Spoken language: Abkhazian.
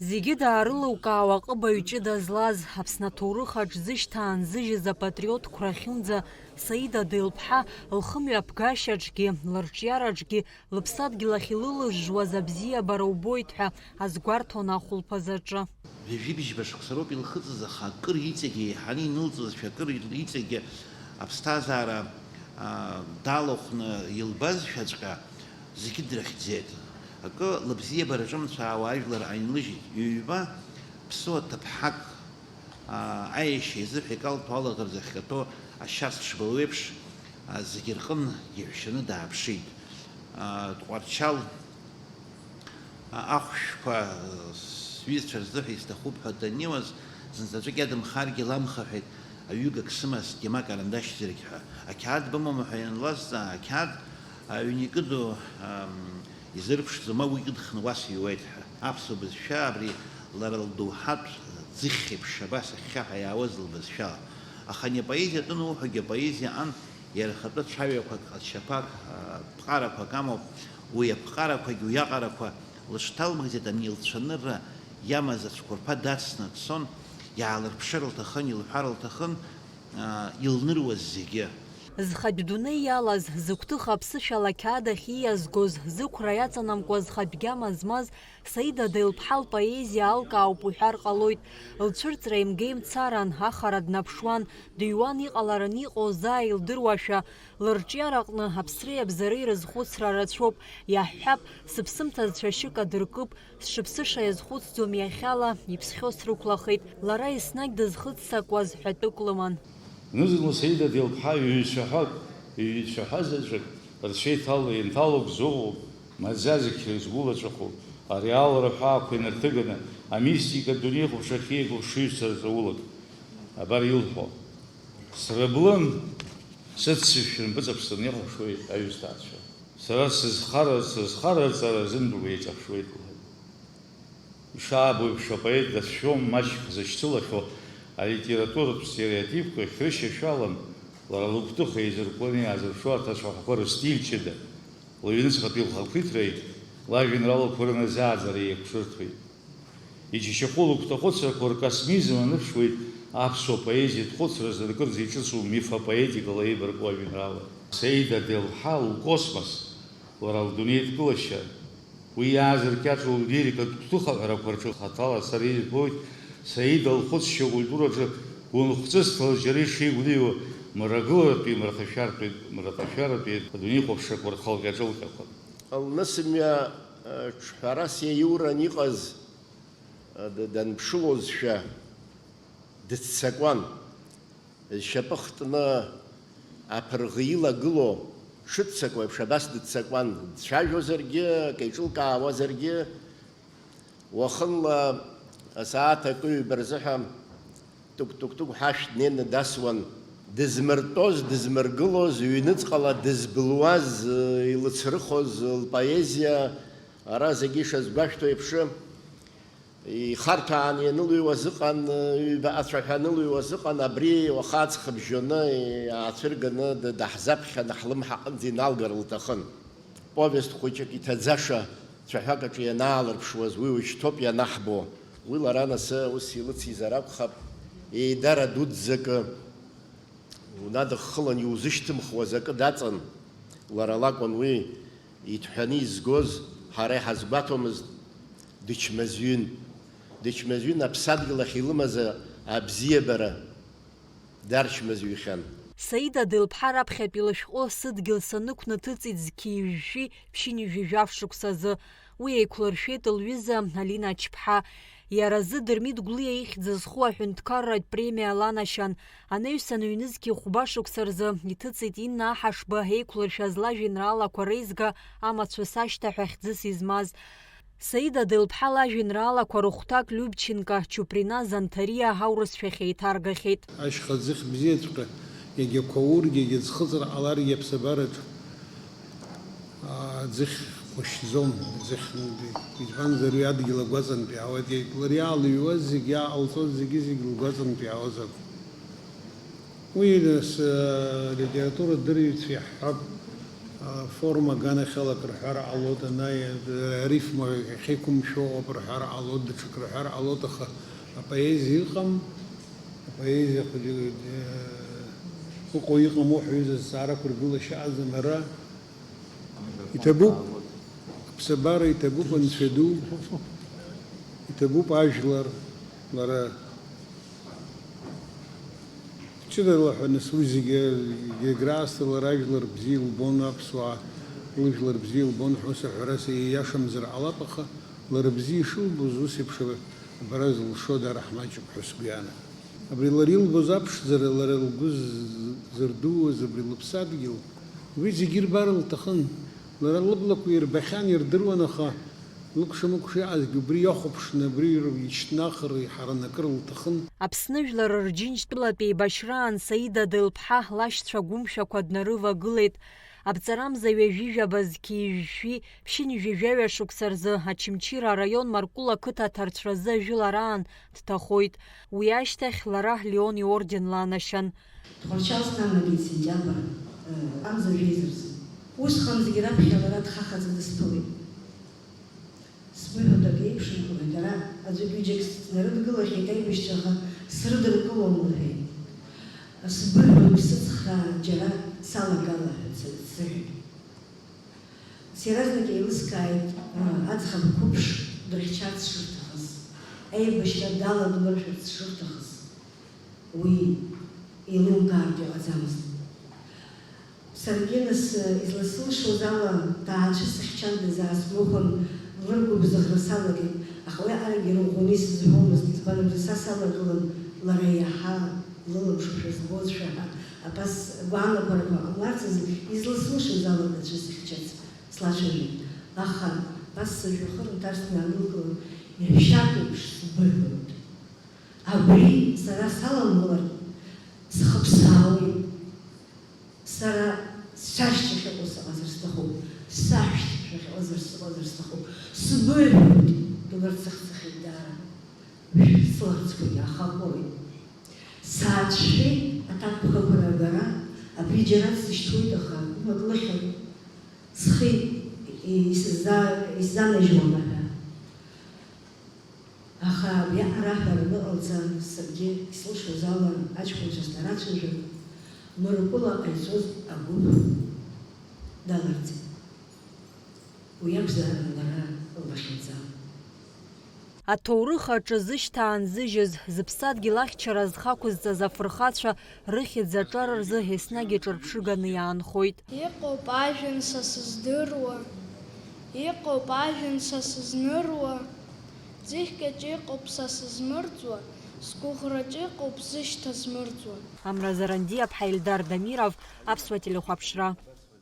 Зиги даарылукаауа аҟыбаҩ ҷыда злаз Аԥсны аҭоурыхаҿ зышьҭаанзыжьыз апатриот Қәрахьынӡа Саида Делԥҳа лхымҩаԥгашьаҿгьы, лырҿиараҿгьы лыԥсадгьыл ахь илылыжжуаз абзиабара убоит ҳәа азгәарҭон ахәылԥазаҿы. Ҩажәибжьба шықәса роуп илхыҵыз, аха акыр иҵегьы еиҳаны инылҵызшәа, акыр иҵегьы аԥсҭазаара далахәны илбазшәаҵәҟьа зегьы дрыхьӡеит. Акы лыбзиабара ҿымцәаауа ажәлар ааинлыжьит. Ҩба ԥсуа ҭыԥҳак аиашьа изыҳәа икалҭәо алаӷырӡ захьаҭо ашьац ҽбылуа еиԥш зегьы рҟын иҳәшьаны дааԥшит. Тҟәарчал ахәшәқәа сҩызцәа рзыҳәа исҭахуп ҳәа даннеиуаз, зынзаҵәык иадымхаргьы ламхаҳәеит аҩыгак сымаз ма карандаш зыргь ҳәа. Ақьаад бымоума ҳәа ианлазҵаа, ақьаад аҩн икыду изырԥшӡом, уи икыдхны уас иуеит ҳәа. Аԥсуа бызшәа абри лара лдоуҳатә ӡыхь еиԥш абас ахьхьаҳәа иаауаз лбызшәала. Аха ани апоезиа атәы уҳәагьы апоезиа ан иара ахатәы цәаҩақәак, ҟазшьақәак, ԥҟарақәак амоуп. Уи аԥҟарақәагьы, уи аҟарақәа лыҽҭалмыгӡеит ани лцәанырра иамаз ацәқәырԥа дацны дцон, иаалырԥшыр лҭахын, илҳәар лҭахын, илныруаз зегьы. Зхатә дунеи иалаз, зыгәҭыха аԥсышәала ақьаад ахь ииазгоз, зықәра иаҵанамкуаз хатәгьама змаз Саида Делԥҳа лпоезиа алкаауп уҳәар ҟалоит. Лцәырҵра имгеимцаран, ахара днаԥшуан, дыҩуан иҟаларан иҟоу заа илдыруашәа. Лырҿиараҟны аԥсреи абзареи рызхәыцра рацәоуп. Иаҳҳәап, сыԥсымҭазшәа шьык адыркып, сшыԥсыша иазхәыцӡом иахьала, иԥсхьо срықәлахеит. Лара еснагь дызхыццакуаз ҳәатәык лыман. Нызло Саида Делԥҳа ҩ-цәаҳәазаҵәык рцәа инҭало бзоуп, маӡа-зықь згәы лаҵәахуп, ареалра ҳәаақәа инарҭыганы амистика дунеихәаԥш ахьеиго шыҩцара рҵаулак. Абар илҳәо, срыблын, сыццышәшәан быҵаԥсаны иахәаԥшуеит аҩсҭаацәа. Сара сызхараҵара зындуа еиҵаԥшуеит. Ишаабо еиԥш апоет дацәшәом маҷк зышьцылахьоу алитературатә стереотипқәа ихьрышьашәалан, лара лыгәҭыха еизыркәаны иаазыршо аҭацәаҳәақәа рыстильчыда, лыҩныҵҟатәи лхақәиҭреи лажәеинраалақәа рыназааӡара еиқәшырҭуеит. Иџьашьахәы лыгәҭахәыцрақәа ркосмизм аныԥшуеит аԥсуа поезиатә хәыцразы ркырӡа иҿыцу мифопоетикала еибарку ажәеинраала. Саида Делԥҳа лкосмос, лара лдунеидкылашьа, уи иаазыркьаҿу лирикатә гәҭыхаҳәарақәа рҿы хаҭала сара избоит Саида лхәыцшьа акультураҿы гәынхәҵысҭала џьара ишеигәлиуа мрагыларатәи, мраҟашәаратәи адунеихәаԥшрақәа рхалҟьаҿылҟьақәа. Лнысымҩа ҿҳәарас иаиуран иҟаз данԥшылозшәа дыццакуан. Зшьапы хтны аԥырӷы илагыло шыццакуа еиԥш абас дыццакуан. Дцәажәозаргьы, кеиҿылкаауазаргьы, уахынла асааҭ акы-ҩба рзыҳәа тук-тук-тук ҳашә днеины дасуан. Дызмыртәоз, дызмыргылоз, ҩныҵҟала дызбылуаз, илыцрыхоз лпоезиа, ара зегьы ишазгәашәҭо еиԥш, ихарҭәаан ианылыҩуаз ыҟан, ҩба ацәаҳәа анылыҩуаз ыҟан, абри уаха аҵх бжьоны аацәырганы даҳзаԥхьаны ҳлымҳа аҟынӡа иналгар лҭахын. Повест хәыҷык иҭаӡаша цәаҳәак аҿы ианаалырԥшуаз, уи уажәшьҭоуп ианаҳбо. Уи лара насы ус илыцизар акәхап, еидара дуӡӡакы унадыххылан иузышьҭымхуаз акы даҵан. Лара лакәын уи иҭҳәаны изгоз, ҳара иҳазгәаҭомызт, дычмазҩын. Дычмазҩын аԥсадгьыл ахь илымаз абзиабара дарчмазҩхьан. Саида Делԥҳа раԥхьатәи лышәҟәы сыдгьыл санықәнаҭыҵит зқьи-жәжәи ԥшьини-жәижәаф шықәсазы. Уи еиқәлыршәеит лҩыза Алина Чԥҳа. Иаразы Дырмит Гәлиа ихьӡ зху аҳәынҭқарратә премиа ланашьан. Анаҩсан ҩнызқьи хәба шықәса рзы иҭыҵит Инна Аҳашба еиқәлыршәаз лажәеинраалақәа реизга амацәыс ашьҭахь хьӡыс измаз. Саида Делԥҳа лажәеинраалақәа рыхәҭак Любченко, Чуприна, Занҭариа аурысшәахь еиҭаргахьеит. Ашьха ӡыхь бзиаҵәҟьа иагьақәа ургьы иагьыӡхыҵра ҟаларгьы аԥсабараҿ ӡыхь хәашьӡом, избанзар уи адгьыл агәаҵантәи иаауеит. Лара иаалыҩуаз зегьы, иааҟалҵоз зегьы лгәаҵантәи иаауазаап. Уи литература дырҩцәа иаҳҳәап, форма ганахелак рхара алота най рифма хикум шо рхара алот дчк рхара алота ха поэзия хам поэзия ходи وقويق موحيز السعر كربولا شعز مرة يتبوب بسبارة يتبوب نسفدو يتبوب عجلر مرة كذا الله نسوي جراس الراجلر بزيل بون بسوا لجلر بزيل بون حوس حراسي ياشم زرع على طخة لربزي شو بزوسي بشبه براز الشودة رحمة بحسبيانا أبريلاريل بزابش زرلاريل جوز زردو زبريل بسادجيل ويجي جير بارل تخن لرلب لك ويربخان يردرون خا لك شمك شيء عز جبري يخبش نبري يشناخر يحرنا كرل تخن أبسنجلر رجينج تلا بيبشران سيدة دلبحة لاش تراجمشة قد نروا قلت أبترام زوجيجة بزكيجي بشين جيجاوي شوكسرزه هاتشمشيرا رايون ماركولا كتا ترترزه جلاران تتخويت وياشتخ لراه ليوني أوردن لانشان تخرجاز نام نجيت سنجابر أم زوجيزرز وش خمس جراب خيارات خاخز دستوي سبيه دقيق شنو هذا أزوجيجك نرد قلوا حكاية بيشتغل سرد القوة ملهي سبيه بسخرة جرا سالا قالا سرد سيرازنا كيلسكايت أدخل كوبش دريشات شرطخس أي بشر دالا دمرشت شرطخس وي يلون كارديو أزامس Саргинас изласылшо зала таачы сыхчан дезас мухам выргу бзахрасалаги ахвай аргиру гунис зхомас избалым засасалагылым лараяха лылым шушес бозшаха апас гуана парако амларцыз изласылшо зала таачы сыхчац слашыжи аха пас сыжухыр тарсна лылгылым иршакыш сбыгылым абри сара салам лар схапсауи сара сашчик шакоса азырстаху сашчик шакоса азырстаху сбырут дурцахцахидара сларцкой ахабой сачи атакуха парагара априджерат сиштуйдаха маглаха схи иззана жмонаха аха биараха рнолцан сабди слушал зала ачкунча старача же Марукула Айсоз Агуб Даларци. Уябза Лара Лашинца. Аҭоурых аҿы зышьҭаан зыжьыз зыԥсадгьыл ахьчара зхақәызҵаз афырхацәа рыхьӡ аҿар рзы еснагь иҿырԥшыганы иаанхоит. Иҟоуп ажәҩан са сыздыруа, иҟоуп ажәҩан са сызныруа, ӡыхькаҿ иҟоуп са сызмырӡуа, сгәыӷраҿ иҟоуп зышьҭа змырӡуа. Амра Зарандиаԥҳа Ильдар Дамиров, Аԥсуа телехәаԥшра.